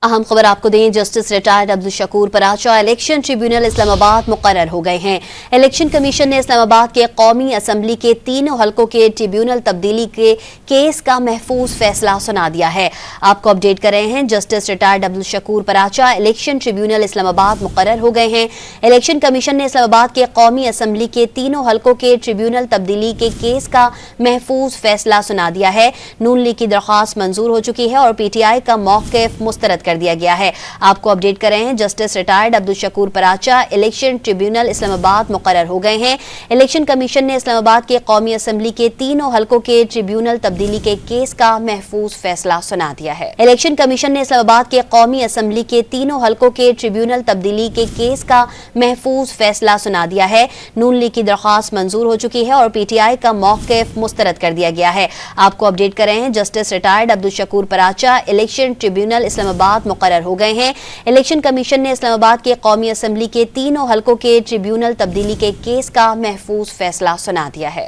अहम खबर आपको दें, justice retired Abdul Shakoor Paracha election tribunal Islamabad मुकर्रर हो गए हैं। इलेक्शन कमीशन ने इस्लामाबाद के कौमी असम्बली के तीनों हलकों के ट्रिब्यूनल तब्दीली के केस का महफूज फैसला सुना दिया है। आपको अपडेट कर रहे हैं, justice retired Abdul Shakoor Paracha election tribunal Islamabad मुकर्रर हो गए हैं। इलेक्शन कमीशन ने इस्लामाबाद के कौमी असम्बली के तीनों हलकों के ट्रिब्यूनल तब्दीली के केस का महफूज फैसला सुना दिया है। नून लीग की दरख्वास्त मंजूर हो चुकी है और PTI का मौक़िफ़ मुस्तरद कर दिया गया है। आपको अपडेट कर रहे हैं, justice retired Abdul Shakoor Paracha election tribunal Islamabad मुकर्रर हो गए हैं। इलेक्शन कमीशन ने इस्लामाबाद के कौमी असम्बली के तीनों हलकों के ट्रिब्यूनल तब्दीली के केस का महफूज फैसला सुना दिया है। इलेक्शन कमीशन ने इस्लामाबाद के कौमी असम्बली के तीनों हलकों के ट्रिब्यूनल तब्दीली के केस का महफूज फैसला सुना दिया है। नून लीग की दरख्वास्त मंजूर हो चुकी है और PTI का मौक़िफ़ मुस्तरद कर दिया गया है। आपको अपडेट कर रहे हैं, justice retired Abdul Shakoor Paracha election tribunal Islamabad मुकर्रर हो गए हैं। इलेक्शन कमीशन ने इस्लामाबाद के कौमी असम्बली के तीनों हलकों के ट्रिब्यूनल तब्दीली के केस का महफूज फैसला सुना दिया है।